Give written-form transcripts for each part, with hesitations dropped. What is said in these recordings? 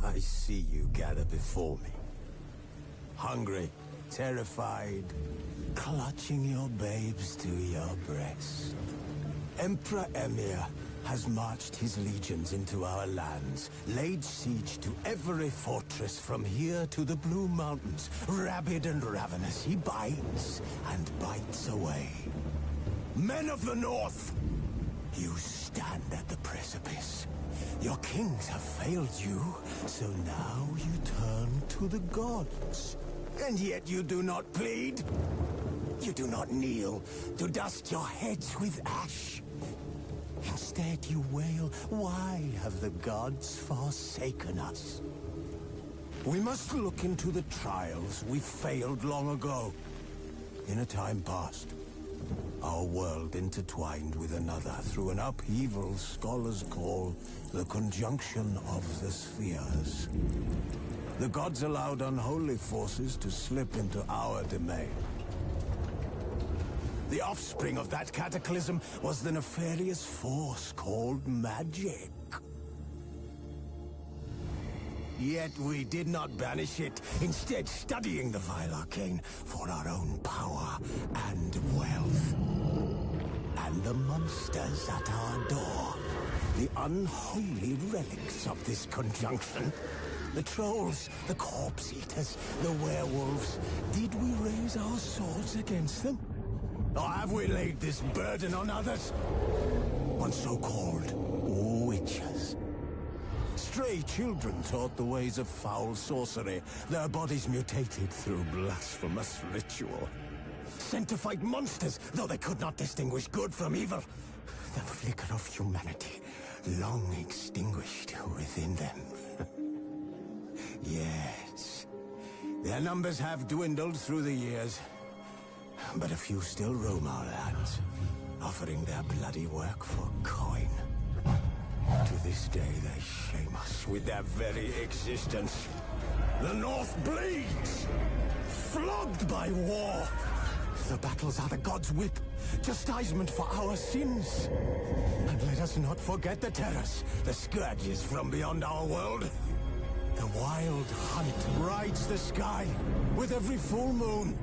I see you gather before me. Hungry, terrified, clutching your babes to your breast. Emperor Emir has marched his legions into our lands, laid siege to every fortress from here to the Blue Mountains. Rabid and ravenous, he bites and bites away. Men of the North, you stand at the precipice. Your kings have failed you, so now you turn to the gods. And yet you do not plead. You do not kneel to dust your heads with ash. Instead you wail, why have the gods forsaken us? We must look into the trials we failed long ago. In a time past, our world intertwined with another through an upheaval scholars call the conjunction of the spheres. The gods allowed unholy forces to slip into our domain. The offspring of that cataclysm was the nefarious force called magic. Yet we did not banish it, instead studying the vile arcane for our own power and wealth. And the monsters at our door, the unholy relics of this conjunction. The trolls, the corpse-eaters, the werewolves. Did we raise our swords against them? Or have we laid this burden on others? On so-called witches. Stray children taught the ways of foul sorcery, their bodies mutated through blasphemous ritual. Sent to fight monsters, though they could not distinguish good from evil. The flicker of humanity, long extinguished within them. Yes, their numbers have dwindled through the years, but a few still roam our lands, offering their bloody work for coin. To this day, they shame us with their very existence. The North bleeds, flogged by war. The battles are the gods' whip, chastisement for our sins. And let us not forget the terrors, the scourges from beyond our world. The wild hunt rides the sky with every full moon.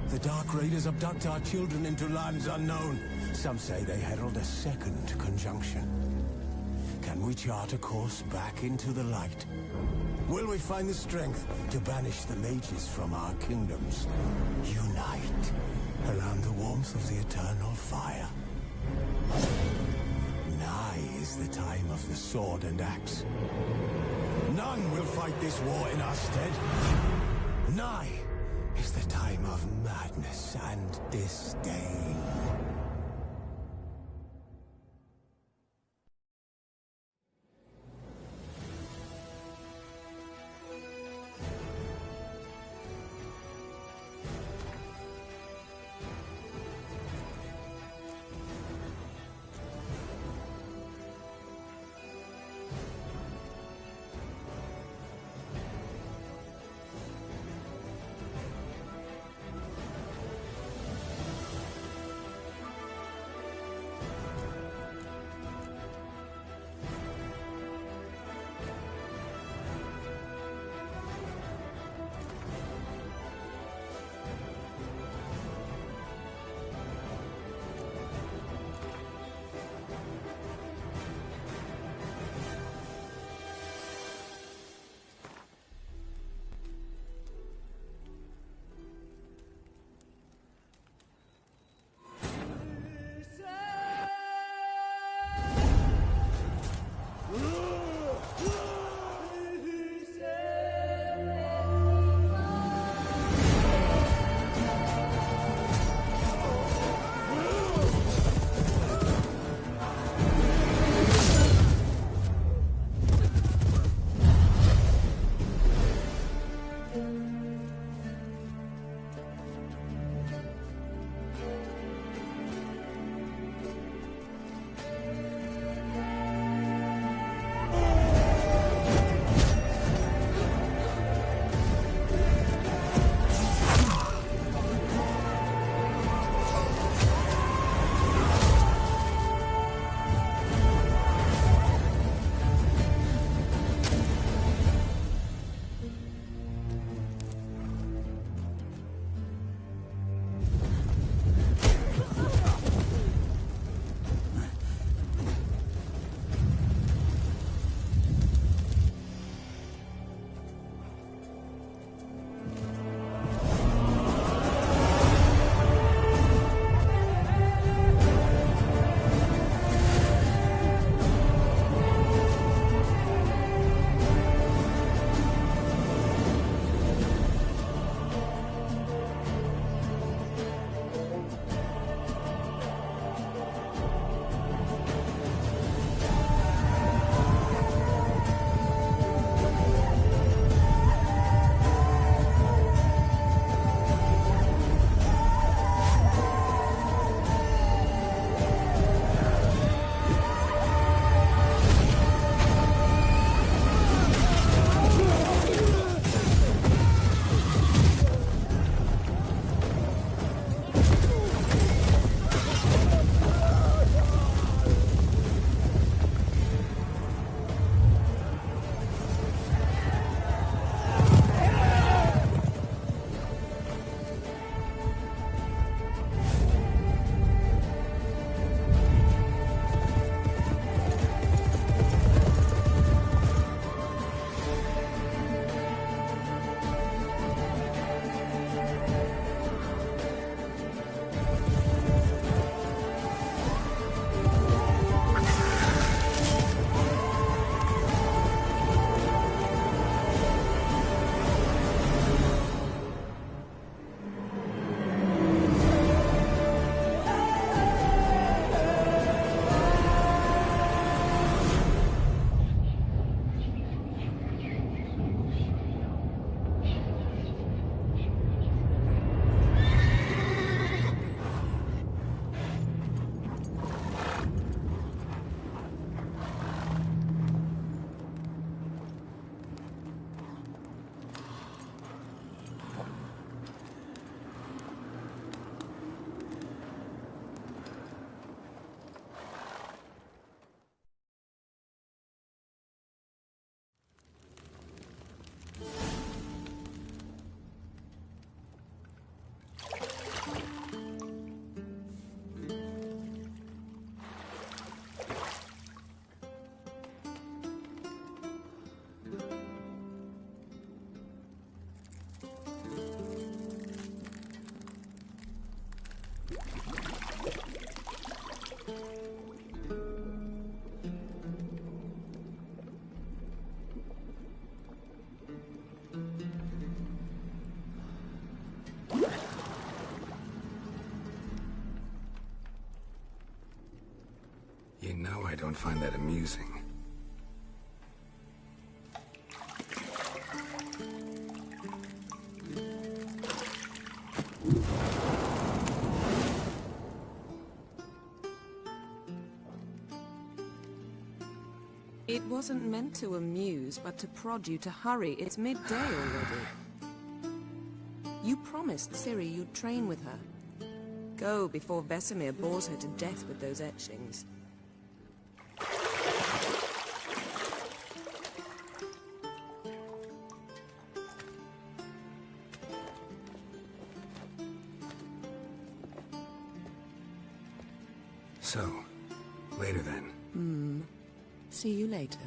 The Dark Raiders abduct our children into lands unknown. Some say they herald a second conjunction. Can we chart a course back into the light? Will we find the strength to banish the mages from our kingdoms? Unite around the warmth of the eternal fire. Nigh is the time of the sword and axe. None will fight this war in our stead. Nigh is the time of madness and disdain. know I don't find that amusing. It wasn't meant to amuse, but to prod you to hurry. It's midday already. You promised Ciri you'd train with her. Go before Vesemir bores her to death with those etchings. So, later then. See you later.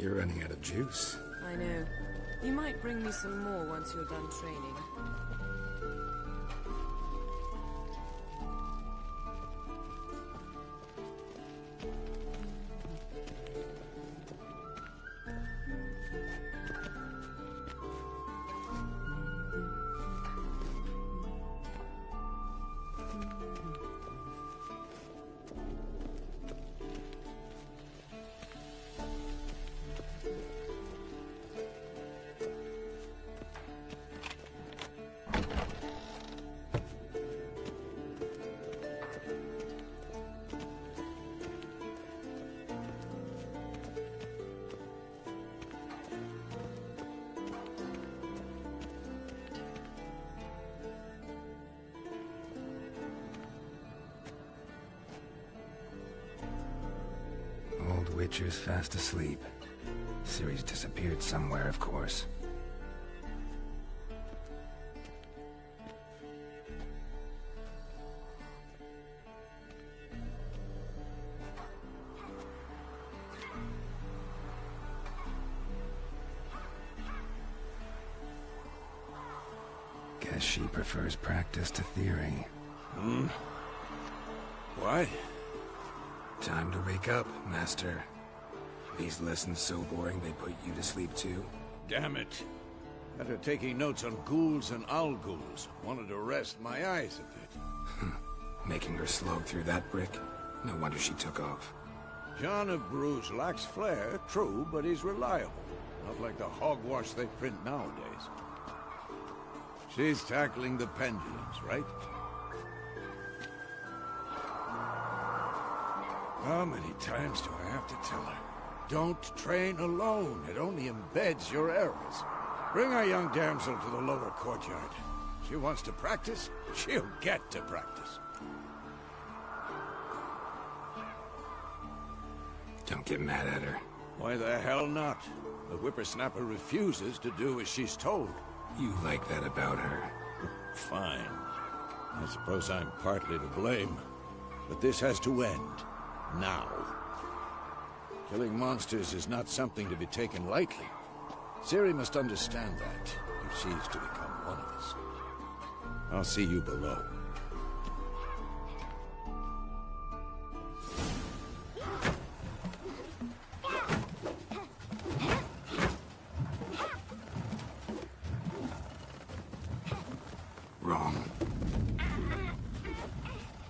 You're running out of juice. I know. You might bring me some more once you're done training. Old Witcher's fast asleep. Ciri's disappeared somewhere, of course. Guess she prefers practice to theory. What? Time to wake up, Master. These lessons so boring they put you to sleep too? Damn it. After taking notes on ghouls and owl ghouls, wanted to rest my eyes a bit. Making her slog through that brick? No wonder she took off. John of Bruges lacks flair, true, but he's reliable. Not like the hogwash they print nowadays. She's tackling the pendulums, right? How many times do I have to tell her? Don't train alone. It only embeds your errors. Bring our young damsel to the lower courtyard. She wants to practice, she'll get to practice. Don't get mad at her. Why the hell not? The whippersnapper refuses to do as she's told. You like that about her. Fine. I suppose I'm partly to blame. But this has to end. Now. Killing monsters is not something to be taken lightly. Ciri must understand that, if she's to become one of us. I'll see you below.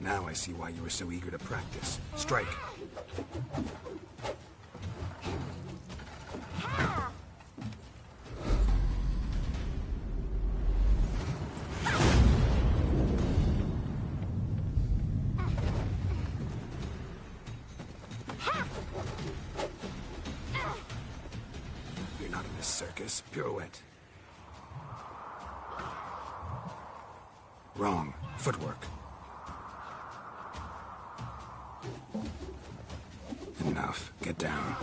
Now I see why you were so eager to practice. Strike. You're not in this circus. Pirouette. Wrong. Footwork. Enough. Get down.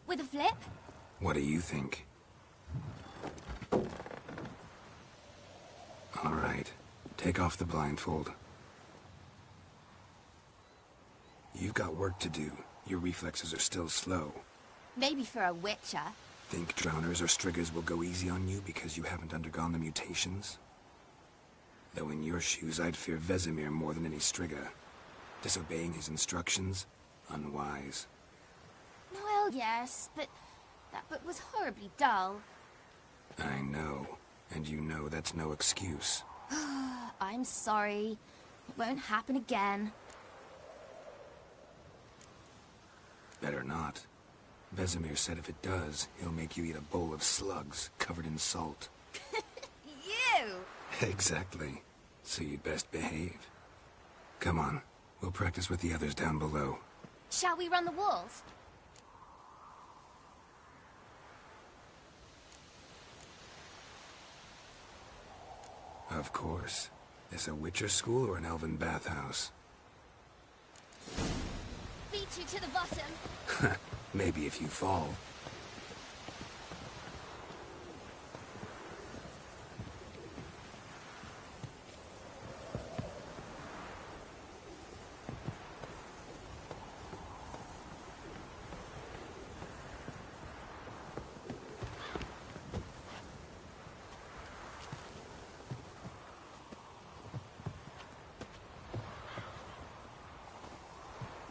With a flip? What do you think? All right. Take off the blindfold. You've got work to do. Your reflexes are still slow. Maybe for a witcher. Think drowners or striggers will go easy on you because you haven't undergone the mutations? Though in your shoes, I'd fear Vesemir more than any strigger. Disobeying his instructions? Unwise. Well, yes, but that book was horribly dull. I know. And you know that's no excuse. I'm sorry. It won't happen again. Better not. Vesemir said if it does, he'll make you eat a bowl of slugs covered in salt. You! Exactly. So you'd best behave. Come on. We'll practice with the others down below. Shall we run the walls? Of course. This a Witcher school or an elven bathhouse? Beat you to the bottom. Maybe if you fall.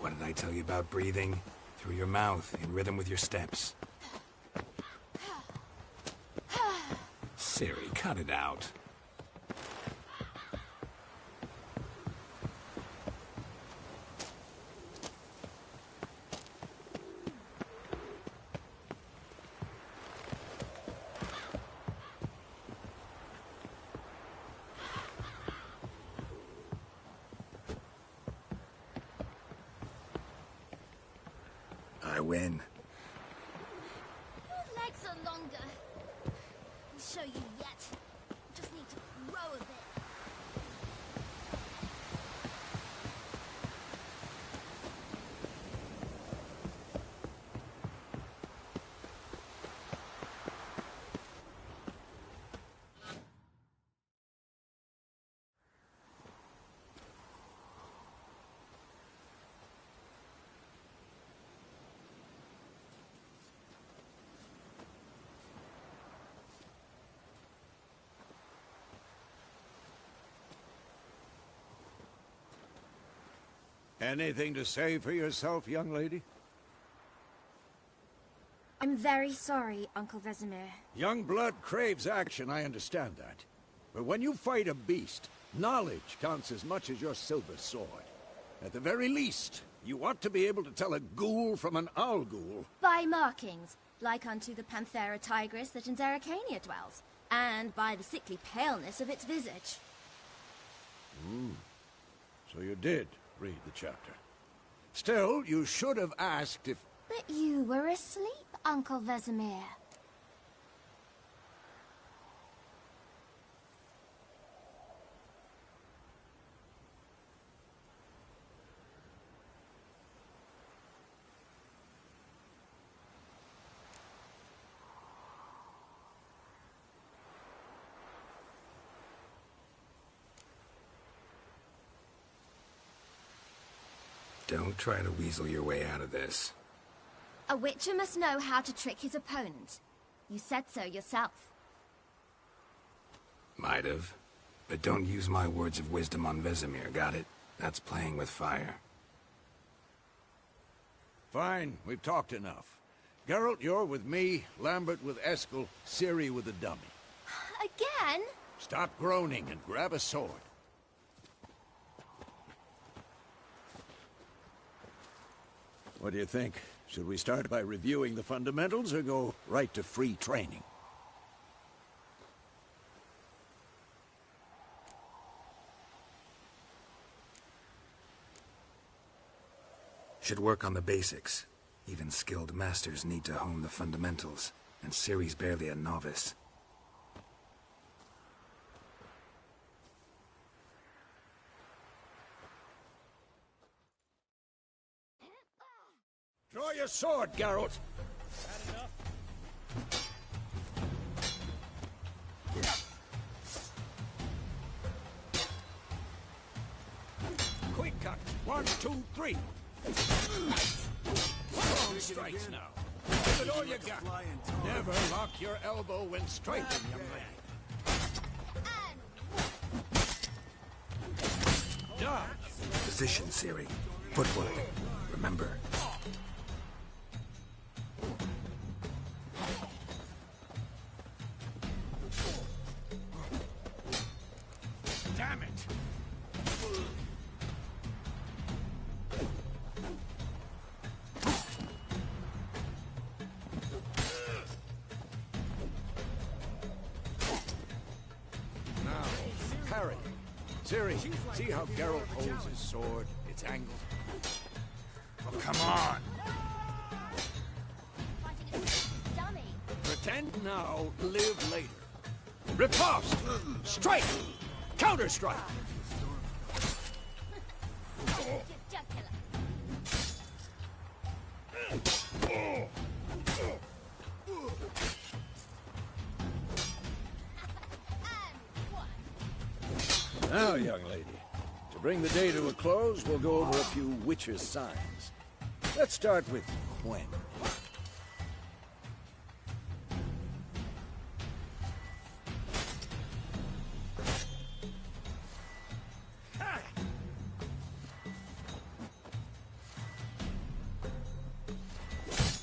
What did I tell you about breathing? Through your mouth, in rhythm with your steps. Ciri, cut it out. I win. Your legs are longer. I'll show you yet. Just need to grow a bit. Anything to say for yourself, young lady? I'm very sorry, Uncle Vesemir. Young blood craves action, I understand that. But when you fight a beast, knowledge counts as much as your silver sword. At the very least, you ought to be able to tell a ghoul from an owl ghoul. By markings, like unto the Panthera tigris that in Zerrikania dwells, and by the sickly paleness of its visage. So you did read the chapter. Still, you should have asked if... But you were asleep, Uncle Vesemir. Don't try to weasel your way out of this. A witcher must know how to trick his opponent. You said so yourself. Might have. But don't use my words of wisdom on Vesemir, got it? That's playing with fire. Fine, we've talked enough. Geralt, you're with me, Lambert with Eskel, Ciri with the dummy. Again? Stop groaning and grab a sword. What do you think? Should we start by reviewing the fundamentals or go right to free training? Should work on the basics. Even skilled masters need to hone the fundamentals, and Ciri's barely a novice. Draw your sword, Geralt! Quick cut! 1, 2, 3! Strong strikes now. Give it all you got. Never lock your elbow when striking, young man. Dodge! Position, Ciri. Footwork. Remember. Damn it! Now, parry. Ciri, see how Geralt holds his sword? It's angled. Oh, come on! Fighting a dummy. Pretend now, live later. Riposte! Strike! Counter-strike! Jugular. And one. Now, young lady, to bring the day to a close, we'll go over a few witches' signs. Let's start with Gwen.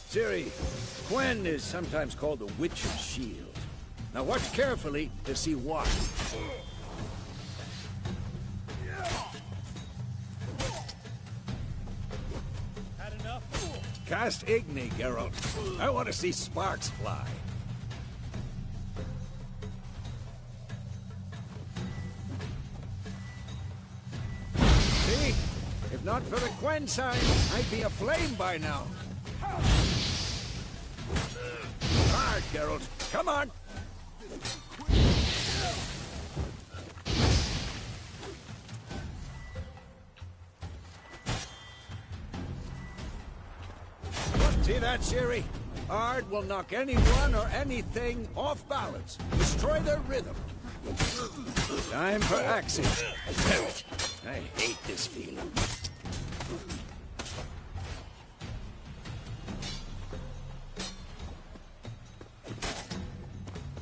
Ciri, Gwen is sometimes called the Witch's Shield. Now watch carefully to see why. Had enough? Cast Igni, Geralt. I want to see sparks fly. See? If not for the Gwen sign, I'd be aflame by now. Hard, Geralt. Come on! See that, Ciri? Hard will knock anyone or anything off balance. Destroy their rhythm. Time for axing. I hate this feeling.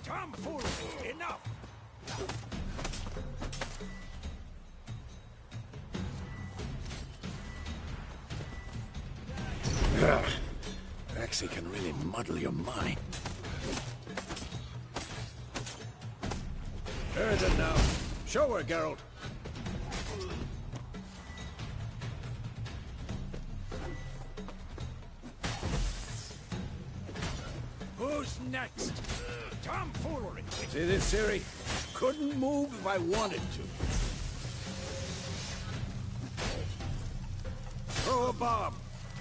Tomfoolery! Enough! Axie can really muddle your mind. Earthen now. Show her, Geralt. Who's next? Tomfoolery. See this, Ciri? Couldn't move if I wanted to. Throw a bomb.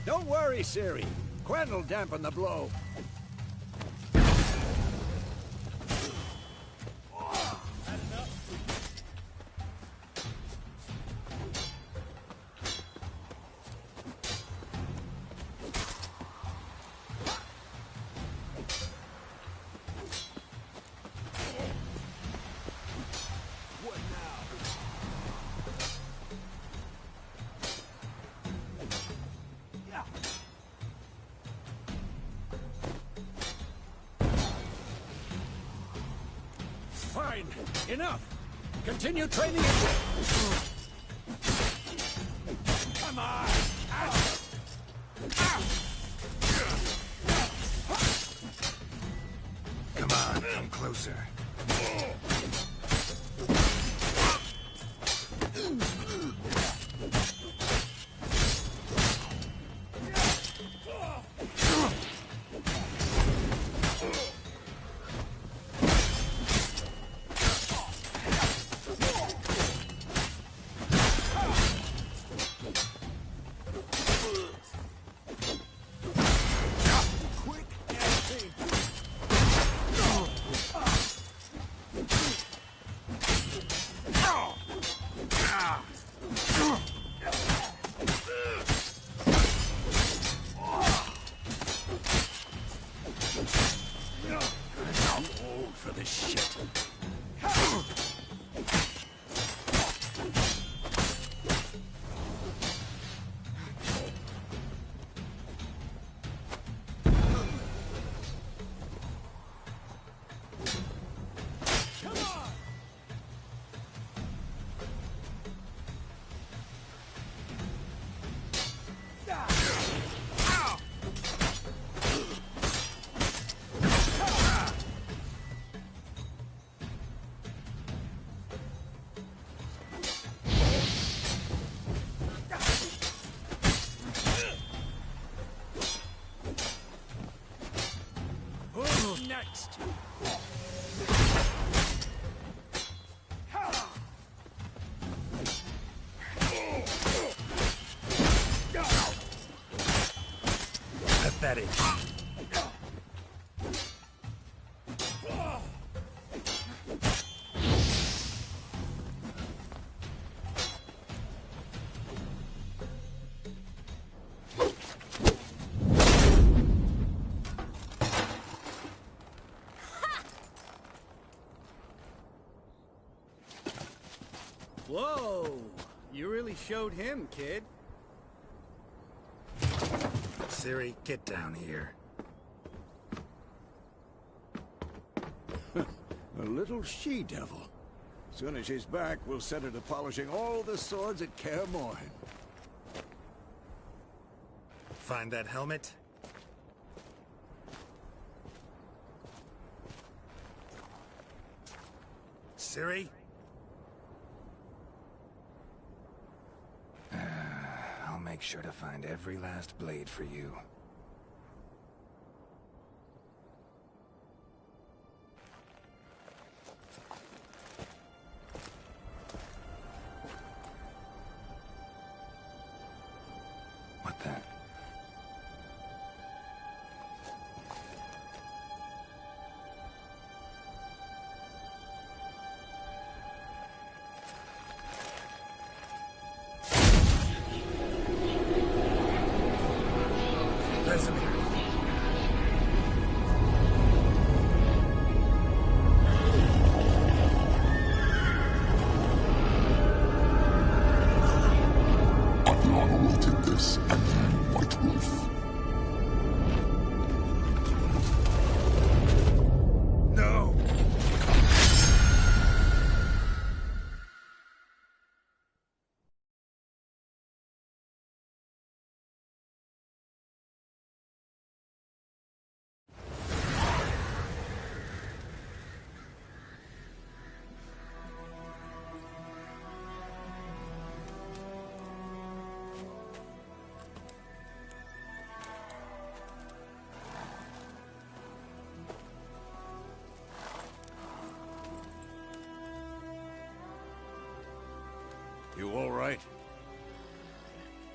Don't worry, Ciri. Gwen'll dampen the blow. Fine. Enough. Continue training it. Come on. Ow. Ow. Come on, come closer. best. Pathetic. Whoa! You really showed him, kid. Ciri, get down here. A little she-devil. Soon as she's back, we'll set her to polishing all the swords at Kaer Morhen. Find that helmet? Ciri? I'll make sure to find every last blade for you. What the? Vesemir. I've long awaited this, and you, White Wolf. No! You all right?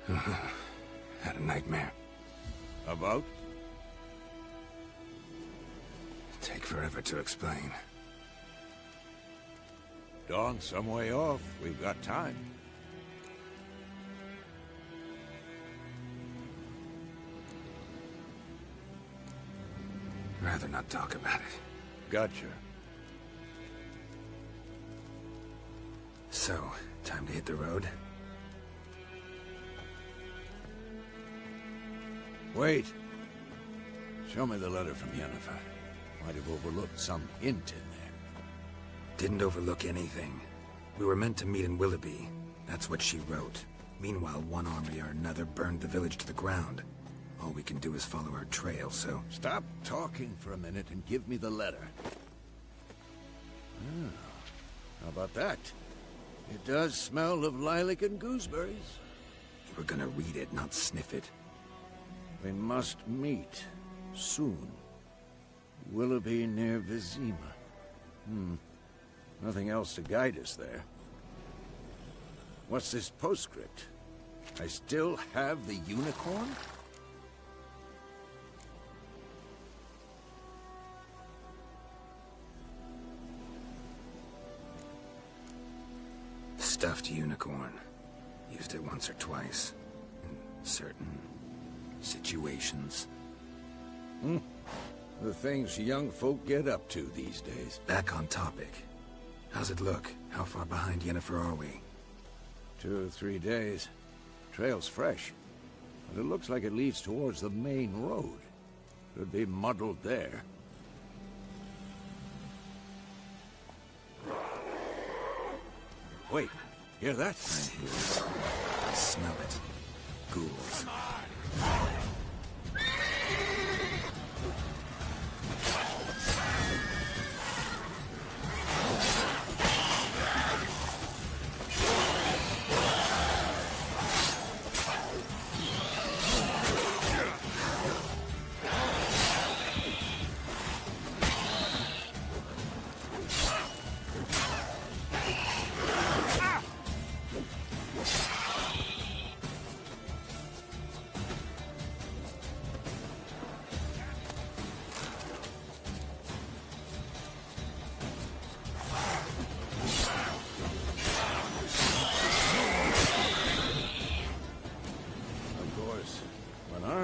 Had a nightmare. About? Take forever to explain. Dawn's some way off. We've got time. Rather not talk about it. Gotcha. So, time to hit the road? Wait. Show me the letter from Yennefer. Might have overlooked some hint in there. Didn't overlook anything. We were meant to meet in Willoughby. That's what she wrote. Meanwhile, one army or another burned the village to the ground. All we can do is follow her trail, so... Stop talking for a minute and give me the letter. Ah, how about that? It does smell of lilac and gooseberries. You were gonna read it, not sniff it. We must meet. Soon. Willoughby near Vizima. Nothing else to guide us there. What's this postscript? I still have the unicorn? Stuffed unicorn. Used it once or twice. In certain situations. The things young folk get up to these days. Back on topic. How's it look? How far behind Yennefer are we? 2 or 3 days. Trail's fresh. But it looks like it leads towards the main road. Could be muddled there. Wait, hear that? I hear it. I smell it. Ghouls.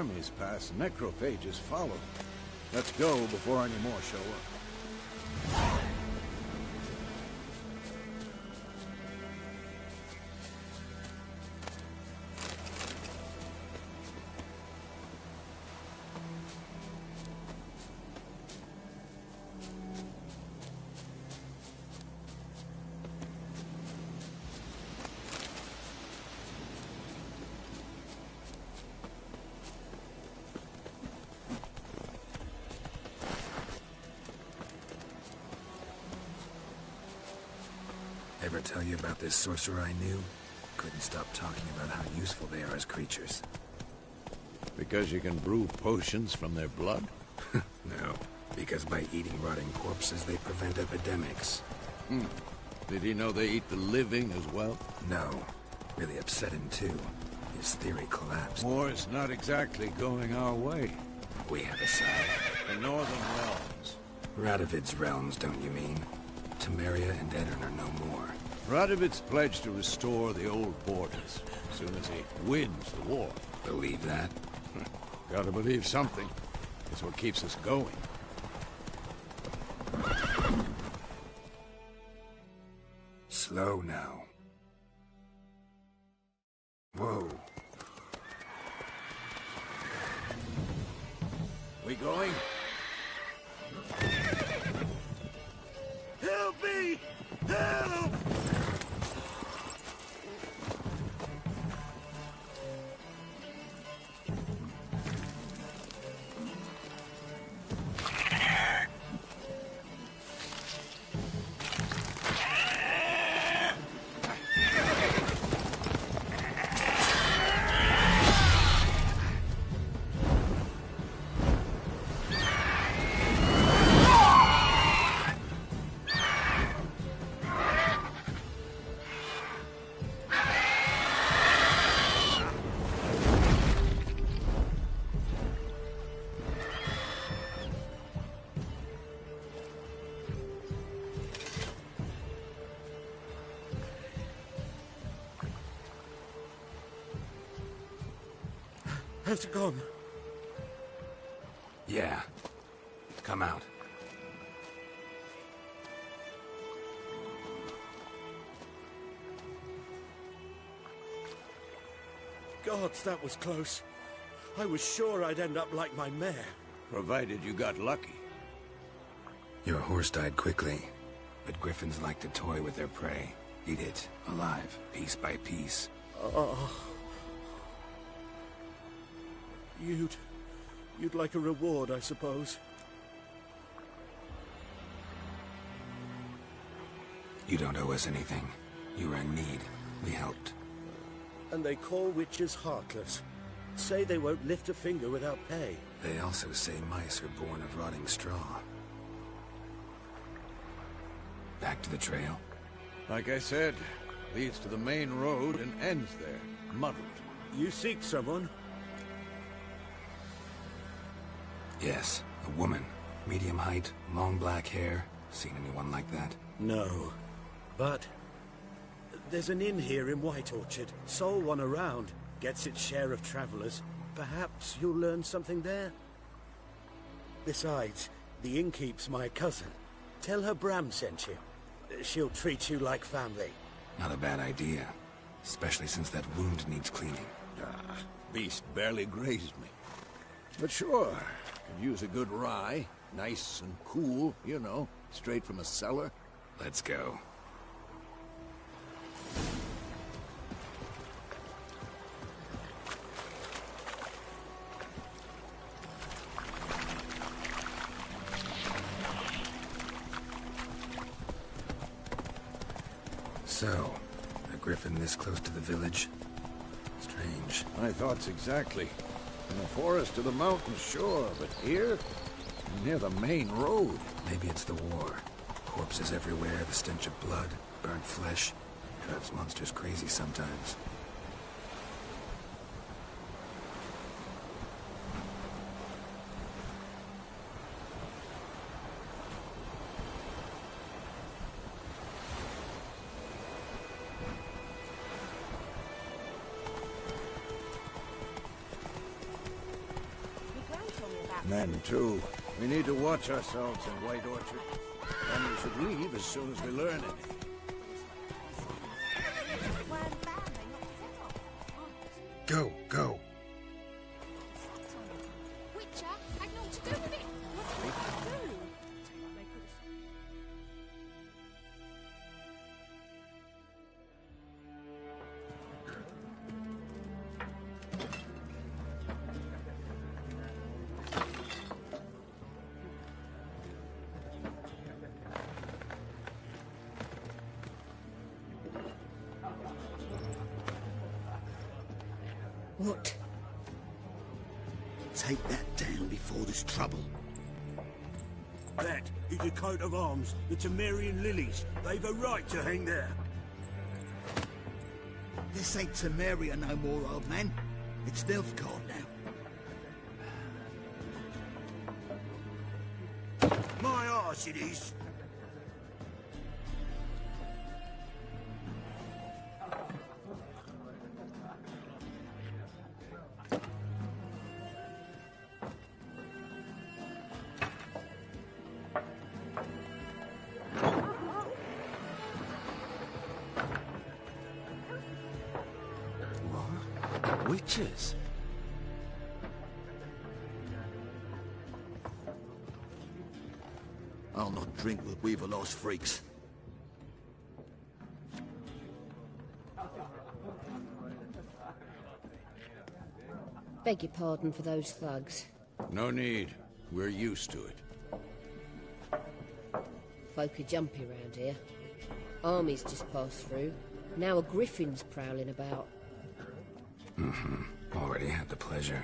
armies pass, necrophages follow. Let's go before any more show up. Ever tell you about this sorcerer I knew? Couldn't stop talking about how useful they are as creatures. Because you can brew potions from their blood? No, because by eating rotting corpses, they prevent epidemics. Did he know they eat the living as well? No. Really upset him, too. His theory collapsed. War's not exactly going our way. We have a side. The Northern Realms. Radovid's realms, don't you mean? Temeria and Edirn are no more. Radovid's pledged to restore the old borders as soon as he wins the war. Believe that? Gotta believe something. It's what keeps us going. Slow now. Whoa. We going? Help me! Help! Has it gone? Yeah. Come out. Gods, that was close. I was sure I'd end up like my mare. Provided you got lucky. Your horse died quickly, but griffins like to toy with their prey. Eat it, alive, piece by piece. You'd like a reward, I suppose. You don't owe us anything. You were in need. We helped. And they call witches heartless. Say they won't lift a finger without pay. They also say mice are born of rotting straw. Back to the trail? Like I said, leads to the main road and ends there, muddled. You seek someone? Yes, a woman. Medium height, long black hair. Seen anyone like that? No. But there's an inn here in White Orchard. Sole one around. Gets its share of travelers. Perhaps you'll learn something there? Besides, the innkeep's my cousin. Tell her Bram sent you. She'll treat you like family. Not a bad idea. Especially since that wound needs cleaning. Beast barely grazed me. But sure, could use a good rye. Nice and cool, you know, straight from a cellar. Let's go. So, a griffin this close to the village? Strange. My thoughts exactly. In the forest to the mountains, sure, but here? Near the main road. Maybe it's the war. Corpses everywhere, the stench of blood, burnt flesh. Drives monsters crazy sometimes. Men, too. We need to watch ourselves in White Orchard. And we should leave as soon as we learn it. Go, go. Witcher had naught to do with it. What did they do? What? Take that down before there's trouble. That is a coat of arms, the Temerian lilies. They've a right to hang there. This ain't Temeria no more, old man. It's Nilfgaard now. My arse it is. Witches? I'll not drink with Weaverlost freaks. Beg your pardon for those thugs. No need. We're used to it. Folk are jumpy round here. Armies just passed through. Now a griffin's prowling about. Already had the pleasure.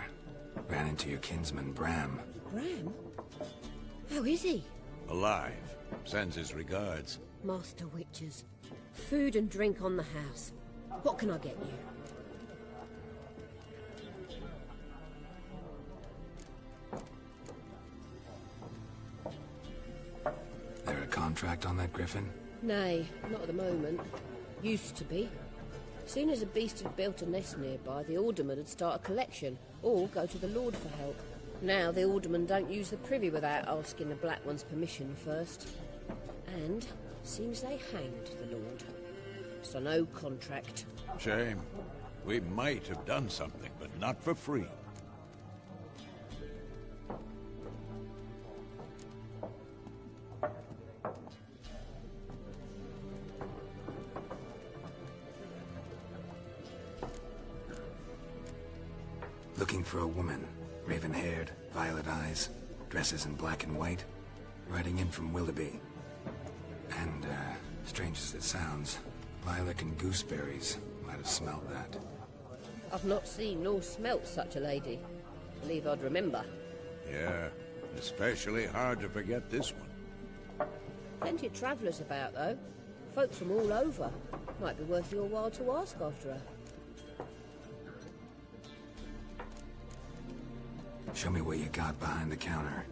Ran into your kinsman, Bram. Bram? How is he? Alive. Sends his regards. Master Witchers. Food and drink on the house. What can I get you? There a contract on that griffin? Nay, not at the moment. Used to be. Soon as a beast had built a nest nearby, the alderman would start a collection, or go to the Lord for help. Now the aldermen don't use the privy without asking the Black One's permission first. And seems they hanged the Lord. So no contract. Shame. We might have done something, but not for free. Looking for a woman. Raven-haired, violet eyes, dresses in black and white. Riding in from Willoughby. And, strange as it sounds, lilac and gooseberries might have smelled that. I've not seen nor smelt such a lady. Believe I'd remember. Yeah, especially hard to forget this one. Plenty of travellers about, though. Folk from all over. Might be worth your while to ask after her. Show me what you got behind the counter.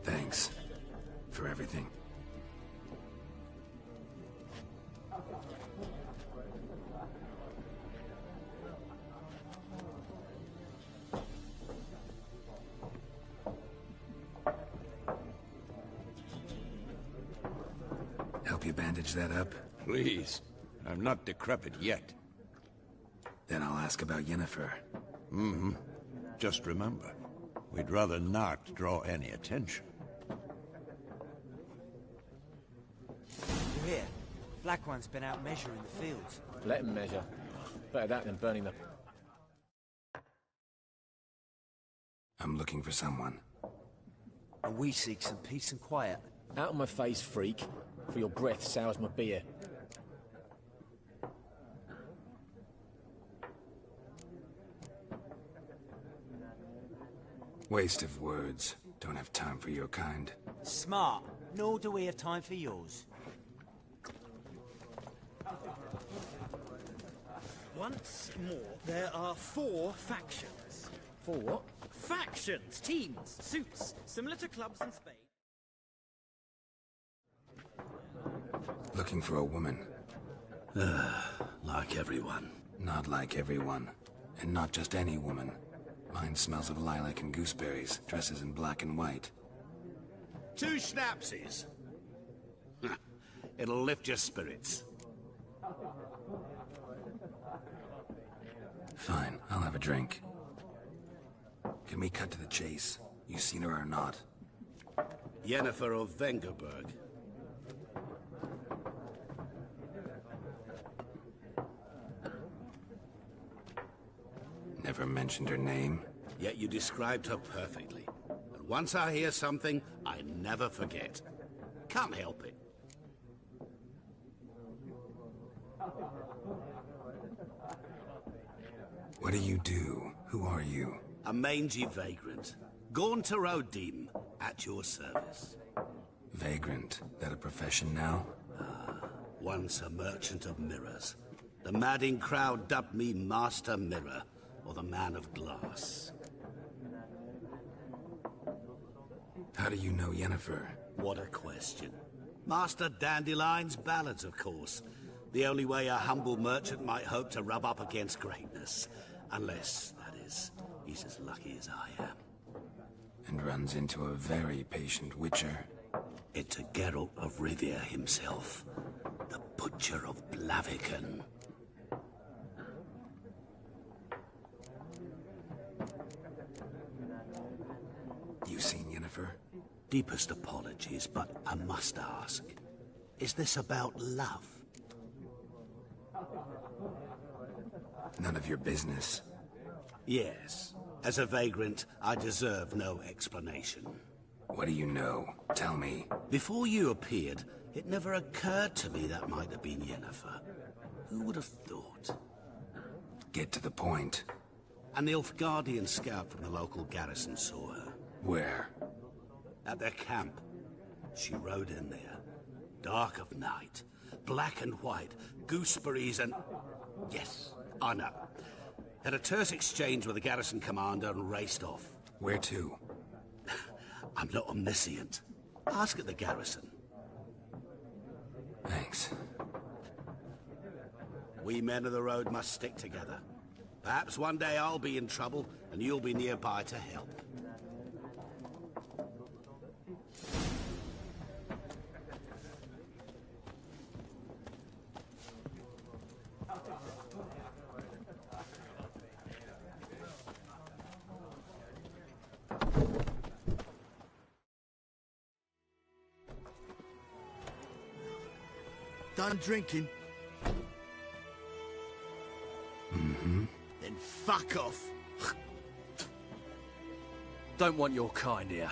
Thanks for everything. Help you bandage that up? Please. I'm not decrepit yet. Then I'll ask about Yennefer. Just remember, we'd rather not draw any attention. You're here. Black One's been out measuring the fields. Let him measure. Better that than burning the... I'm looking for someone. And we seek some peace and quiet. Out of my face, freak, for your breath sours my beer. Waste of words. Don't have time for your kind. Smart. Nor do we have time for yours. Once more, there are 4 factions. 4 what? Factions, teams, suits, similar to clubs in Spain. Looking for a woman. Like everyone. Not like everyone. And not just any woman. Mine smells of lilac and gooseberries, dresses in black and white. 2 schnapsies. It'll lift your spirits. Fine, I'll have a drink. Can we cut to the chase? You seen her or not? Yennefer of Vengerberg. Never mentioned her name. Yet you described her perfectly. And once I hear something, I never forget. Can't help it. What do you do? Who are you? A mangy vagrant. Gaunter Odim, at your service. Vagrant. That a profession now? Once a merchant of mirrors. The madding crowd dubbed me Master Mirror, or the Man of Glass. How do you know Yennefer? What a question. Master Dandelion's ballads, of course. The only way a humble merchant might hope to rub up against greatness. Unless, that is, he's as lucky as I am. And runs into a very patient witcher. Into Geralt of Rivia himself. The Butcher of Blaviken. You seen Yennefer? Deepest apologies, but I must ask. Is this about love? None of your business. Yes. As a vagrant, I deserve no explanation. What do you know? Tell me. Before you appeared, it never occurred to me that might have been Yennefer. Who would have thought? Get to the point. A Nilfgaardian scout from the local garrison saw her. Where? At their camp. She rode in there. Dark of night. Black and white. Gooseberries and... Yes, I know. Had a terse exchange with the garrison commander and raced off. Where to? I'm not omniscient. Ask at the garrison. Thanks. We men of the road must stick together. Perhaps one day I'll be in trouble and you'll be nearby to help. Done drinking? Mm-hmm. Then fuck off. Don't want your kind here.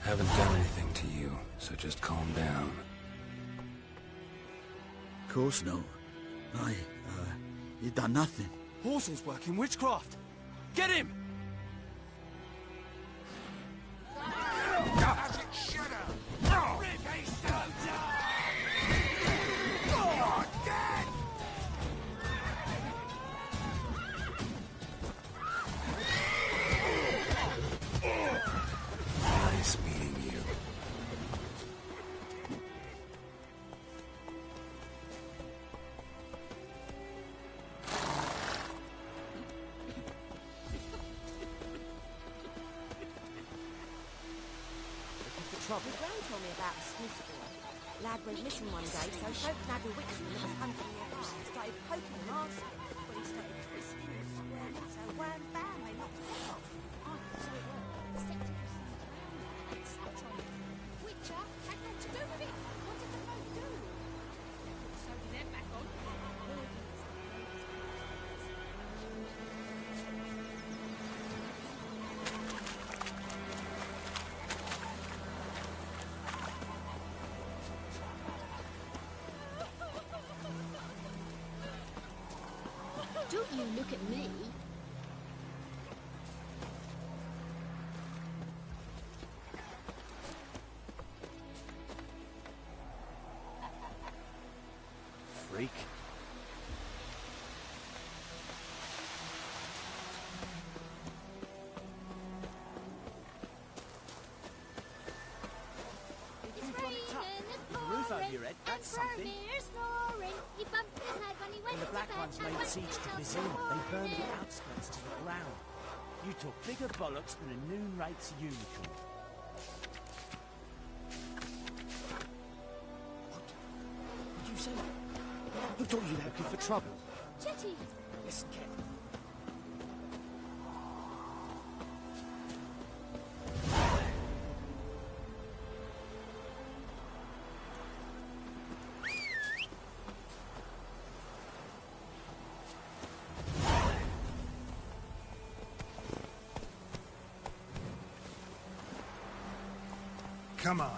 Haven't done anything to you, so just calm down. Of course not. You done nothing. Horsel's working witchcraft. Get him! Nice meeting you. The Gran told me about a Smith boy. Lad went missing one day, so folk nagged a witchman that was hunting nearby. Started poking him asking when he started twisting and squirming. So wham bam, they knocked his head off. Oh, so it worked. Witcher had nothing to do with it. What did the folk do? Don't you look at me. Freak. It's raining, it's pouring, roof over your head, that's and something. Vermeer's snoring. He bumped his head when he went When the to Black bed, Ones and laid when siege he to felt Bizine, they burned the morning. outskirts to the ground. You took bigger bollocks than a noon rates unicorn. What did you say? Who told you that? Looking for trouble? Chetty, Listen, Ken. Come on.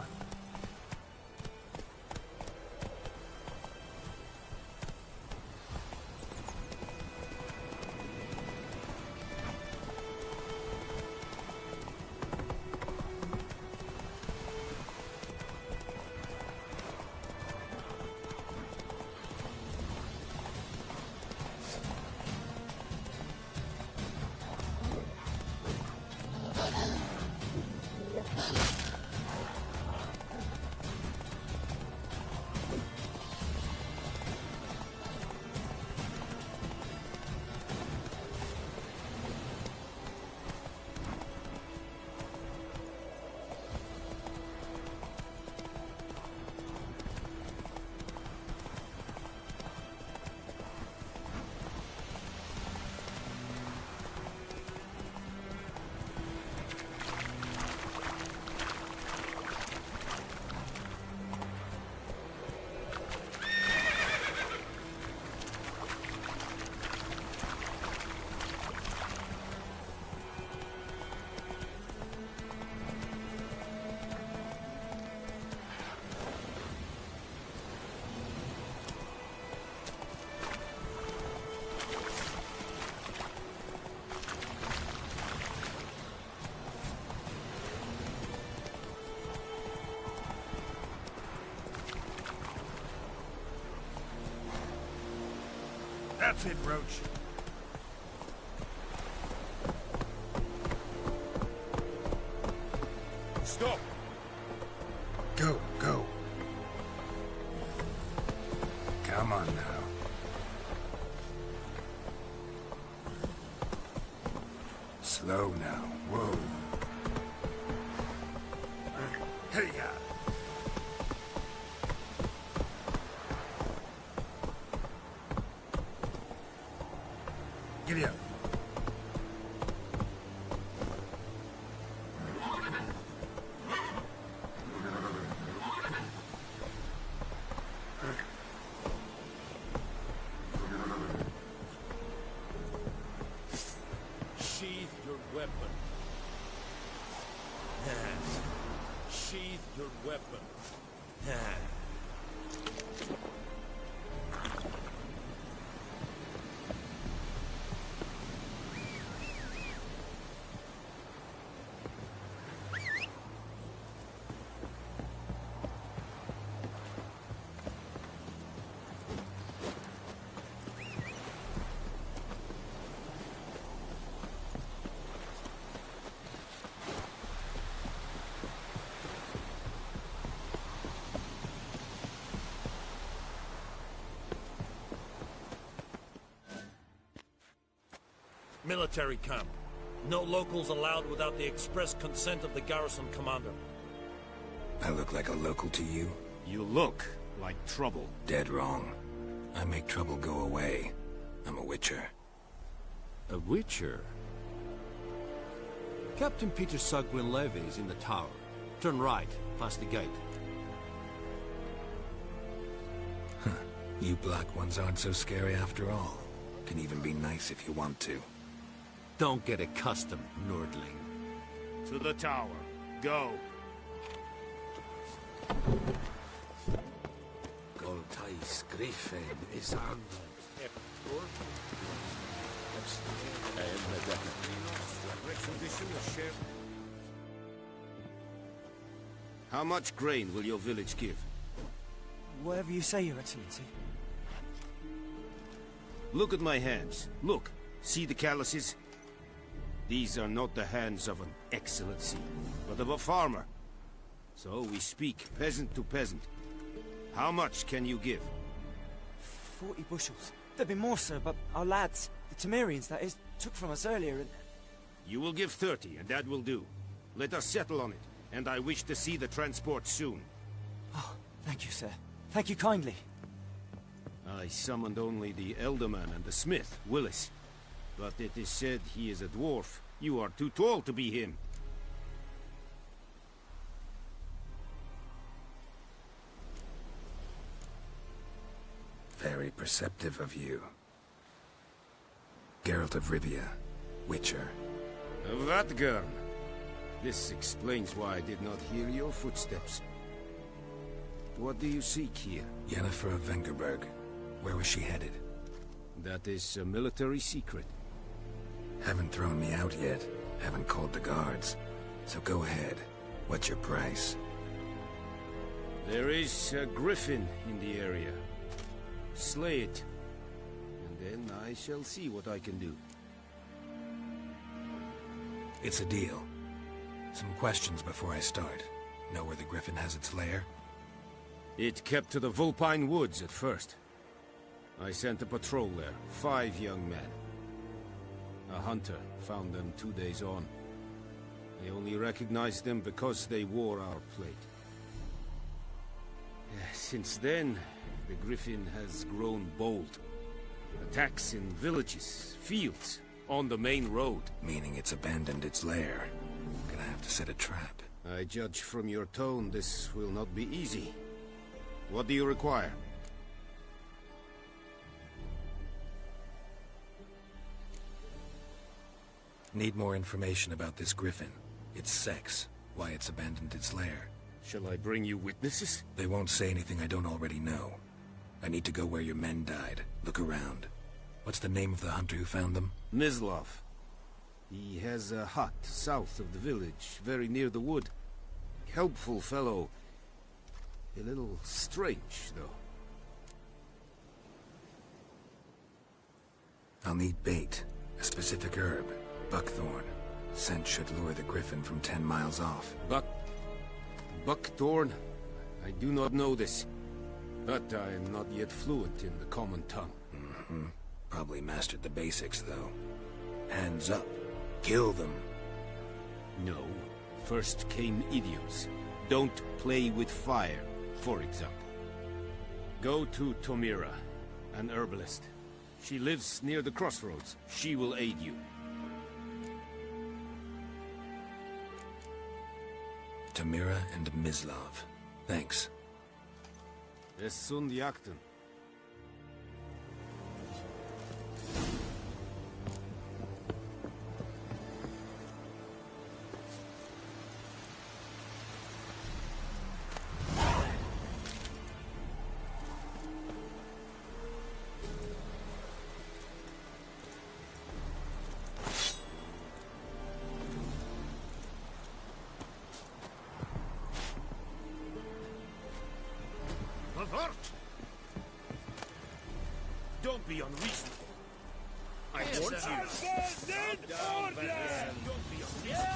That's it, Roach. Stop! Go, go. Come on now. Slow now. Whoa. Hey, ya. Giddy up. Sheath your weapon. Sheath your weapon. Military camp. No locals allowed without the express consent of the garrison commander. I look like a local to you? You look like trouble. Dead wrong. I make trouble go away. I'm a witcher. A witcher? Captain Peter Sugwin Levy is in the tower. Turn right, past the gate. You black ones aren't so scary after all. Can even be nice if you want to. Don't get accustomed, Nordling. To the tower. Go. Goltais Griffin is on. How much grain will your village give? Whatever you say, Your Excellency. Look at my hands. Look. See the calluses? These are not the hands of an excellency, but of a farmer. So we speak peasant to peasant. How much can you give? 40 bushels. There'd be more, sir, but our lads, the Temerians, that is, took from us earlier and... You will give 30, and that will do. Let us settle on it, and I wish to see the transport soon. Oh, thank you, sir. Thank you kindly. I summoned only the Elderman and the smith, Willis. But it is said he is a dwarf. You are too tall to be him. Very perceptive of you. Geralt of Rivia, Witcher. Vatgern. This explains why I did not hear your footsteps. What do you seek here? Yennefer of Vengerberg. Where was she headed? That is a military secret. Haven't thrown me out yet. Haven't called the guards. So go ahead. What's your price? There is a griffin in the area. Slay it. And then I shall see what I can do. It's a deal. Some questions before I start. Know where the griffin has its lair? It kept to the Vulpine Woods at first. I sent a patrol there, 5 young men. A hunter found them 2 days on. I only recognized them because they wore our plate. Since then, the griffin has grown bold. Attacks in villages, fields, on the main road. Meaning it's abandoned its lair. Gonna have to set a trap. I judge from your tone this will not be easy. What do you require? Need more information about this griffin. Its sex, why it's abandoned its lair. Shall I bring you witnesses? They won't say anything I don't already know. I need to go where your men died. Look around. What's the name of the hunter who found them? Mislov. He has a hut south of the village, very near the wood. Helpful fellow. A little strange, though. I'll need bait. A specific herb. Buckthorn. Scent should lure the griffin from 10 miles off. Buckthorn? I do not know this. But I am not yet fluent in the common tongue. Probably mastered the basics, though. Hands up. Kill them. No. First came idioms. Don't play with fire, for example. Go to Tomira, an herbalist. She lives near the crossroads. She will aid you. Tomira and Mislov. Thanks. Es sunt jakten. Don't be unreasonable. I warned you. Don't be unreasonable.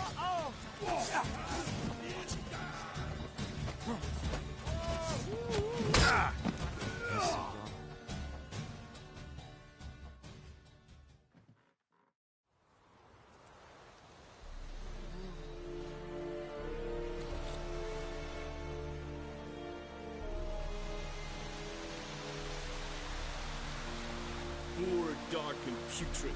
Poor, dark, and putrid.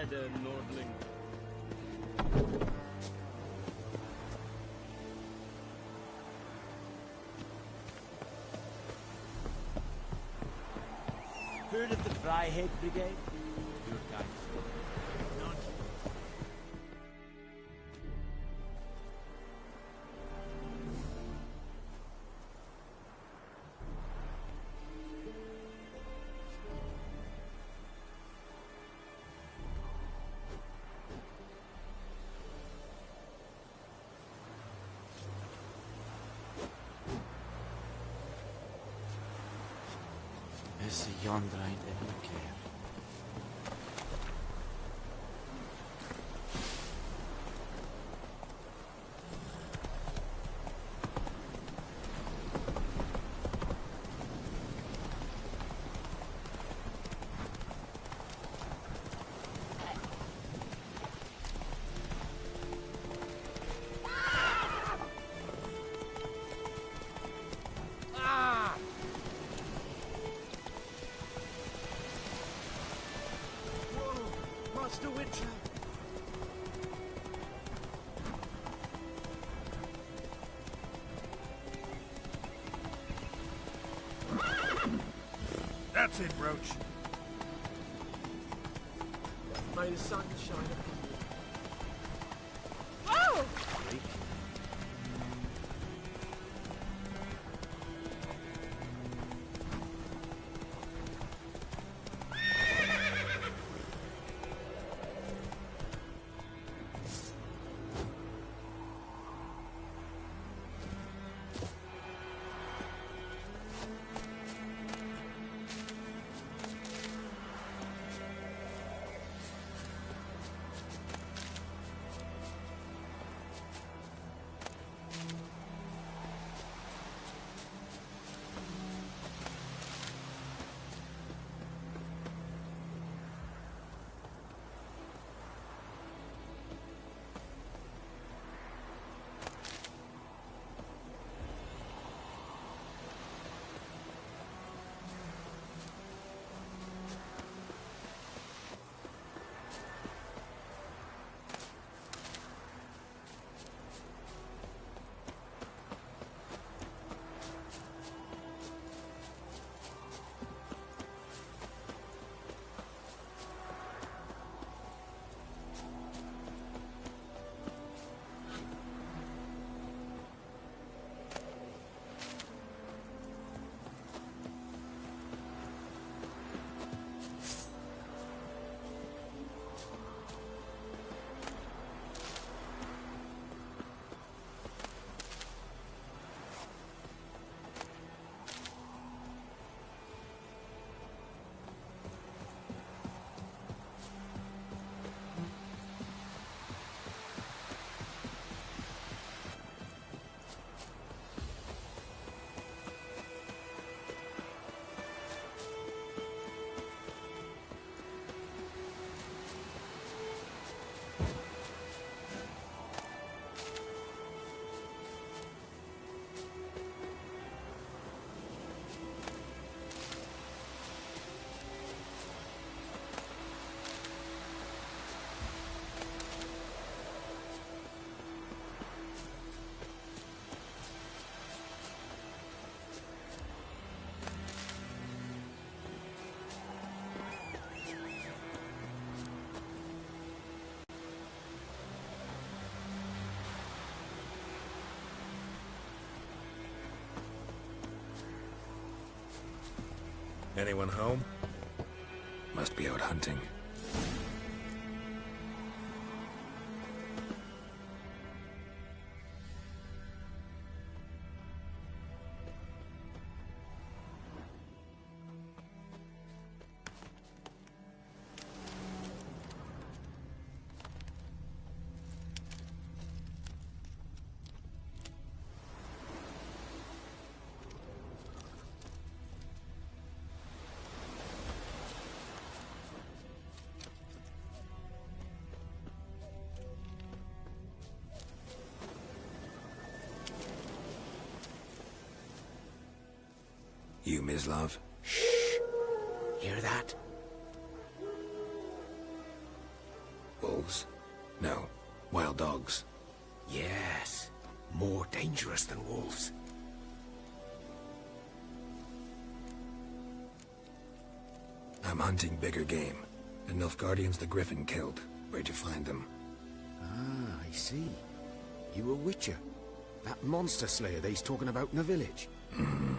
better, Nordling. Heard of the Fryhead Brigade? Your guys. Not. Is the yonder ain't ever care. Master Witcher! That's it, Roach. May the sun shine upon you. Oh! Anyone home? Must be out hunting. You, Mislav? Hear that? wolves. No, wild dogs. Yes. More dangerous than wolves. I'm hunting bigger game. The Nilfgaardians the Griffin killed. Where'd you find them? Ah, I see. You a witcher. That monster slayer they's talking about in the village. Mm-hmm.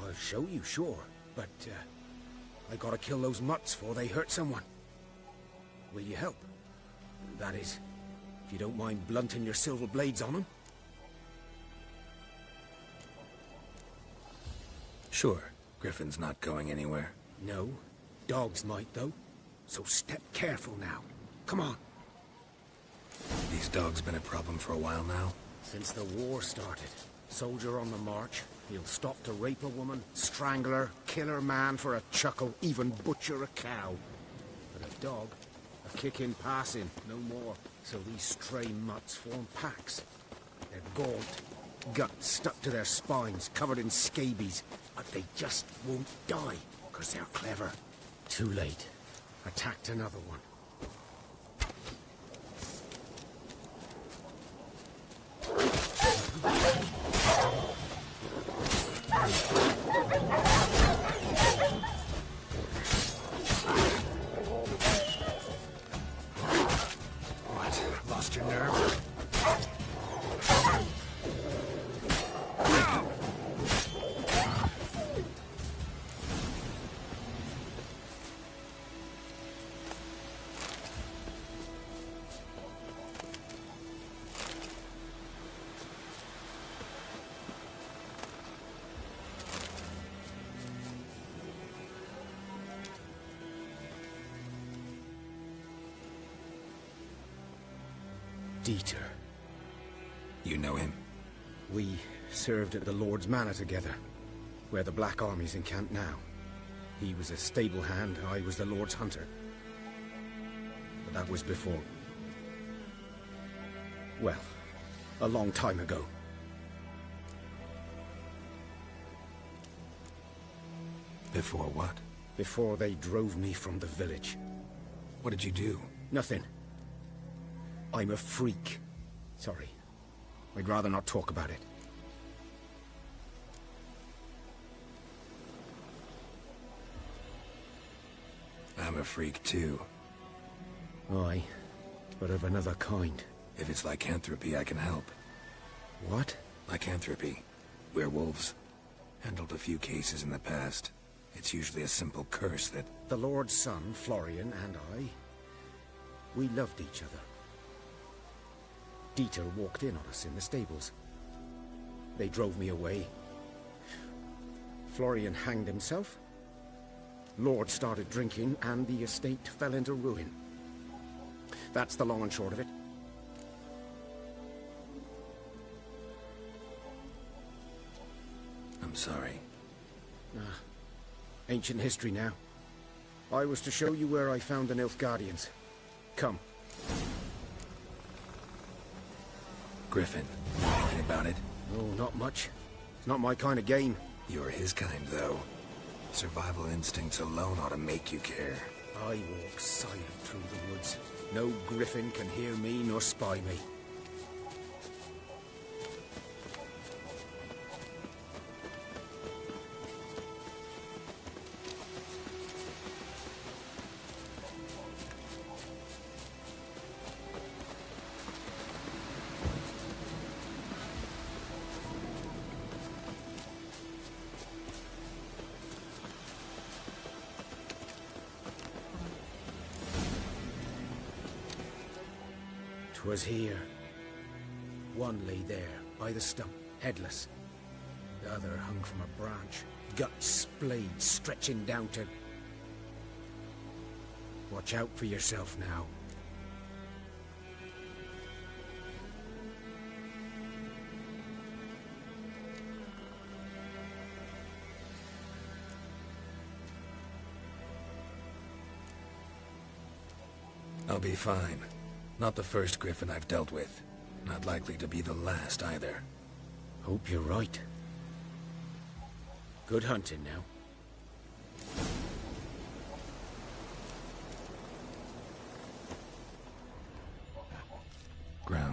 I'll show you, sure. But, I gotta kill those mutts before they hurt someone. Will you help? That is, if you don't mind blunting your silver blades on them. Sure. Griffin's not going anywhere. No. Dogs might, though. So step careful now. Come on. These dogs been a problem for a while now? Since the war started. Soldier on the march. He'll stop to rape a woman, strangle her, kill her man for a chuckle, even butcher a cow. But a dog, a kick in passing, no more. So these stray mutts form packs. They're gaunt, guts stuck to their spines, covered in scabies. But they just won't die, because they're clever. Too late. Attacked another one. What? Lost your nerve? Dieter. You know him? We served at the Lord's Manor together, where the Black Army's encamped now. He was a stable hand, I was the Lord's hunter. But that was before... well, a long time ago. Before what? Before they drove me from the village. What did you do? Nothing. I'm a freak. Sorry. I'd rather not talk about it. I'm a freak too. Aye, but of another kind. If it's lycanthropy, I can help. What? Lycanthropy. Werewolves. Handled a few cases in the past. It's usually a simple curse that... The Lord's son, Florian, and I... we loved each other. Dieter walked in on us in the stables. They drove me away. Florian hanged himself. Lord started drinking, and the estate fell into ruin. That's the long and short of it. I'm sorry. Ancient history now. I was to show you where I found the Nilfgaardians. Come. Griffin, anything about it? Oh, not much. It's not my kind of game. You're his kind, though. Survival instincts alone ought to make you care. I walk silent through the woods. No griffin can hear me nor spy me. Was here. One lay there, by the stump, headless. The other hung from a branch, guts splayed, stretching down to... Watch out for yourself now. I'll be fine. Not the first Griffin I've dealt with. Not likely to be the last, either. Hope you're right. Good hunting now.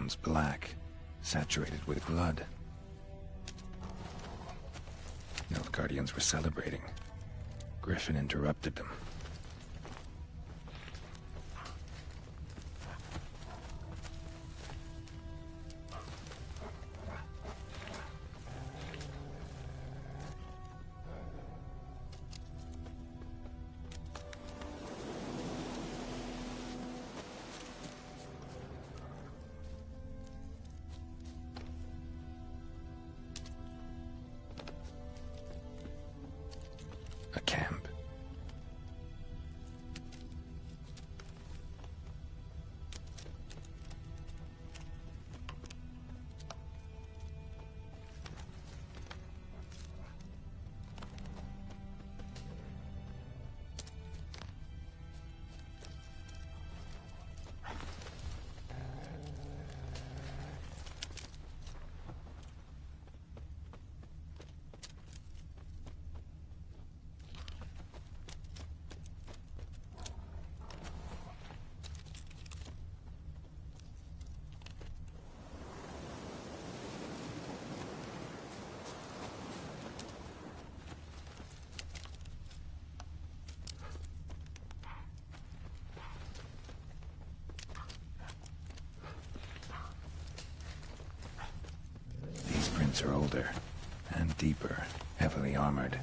grounds black, saturated with blood. Nilfgaardians were celebrating. Griffin interrupted them. A camp. Are older and deeper, heavily armored.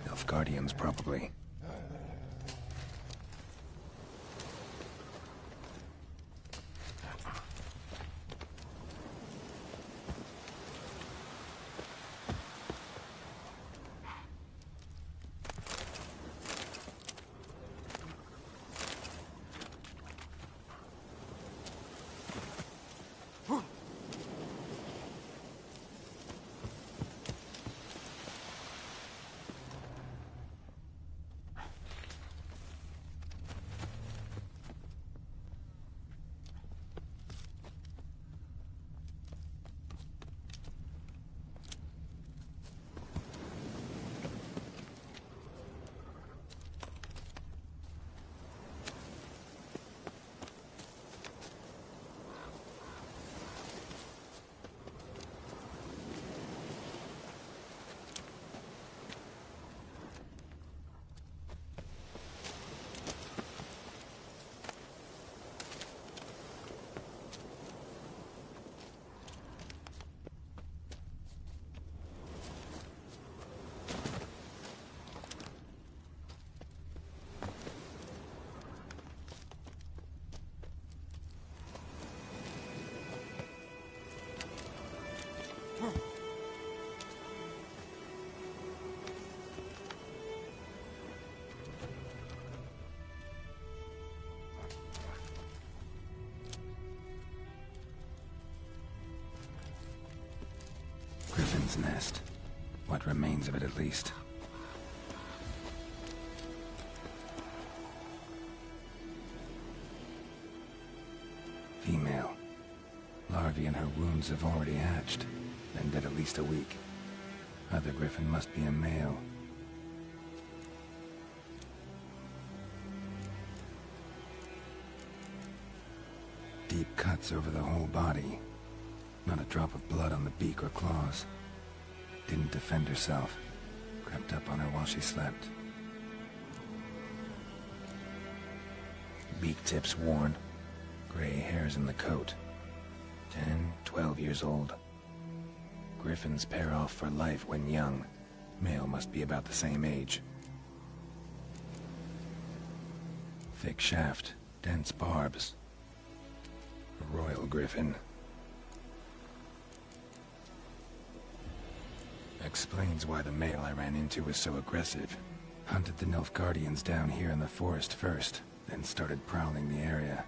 Nilfgaardians, probably. Griffin's nest. What remains of it, at least. Female. Larvae in her wounds have already hatched. Been dead at least a week. Other griffin must be a male. Deep cuts over the whole body. Not a drop of blood on the beak or claws. Didn't defend herself. Crept up on her while she slept. Beak tips worn. Gray hairs in the coat. 10, 12 years old. Griffins pair off for life when young. Male must be about the same age. Thick shaft, dense barbs. A royal griffin. Explains why the male I ran into was so aggressive. Hunted the Nilfgaardians down here in the forest first, then started prowling the area.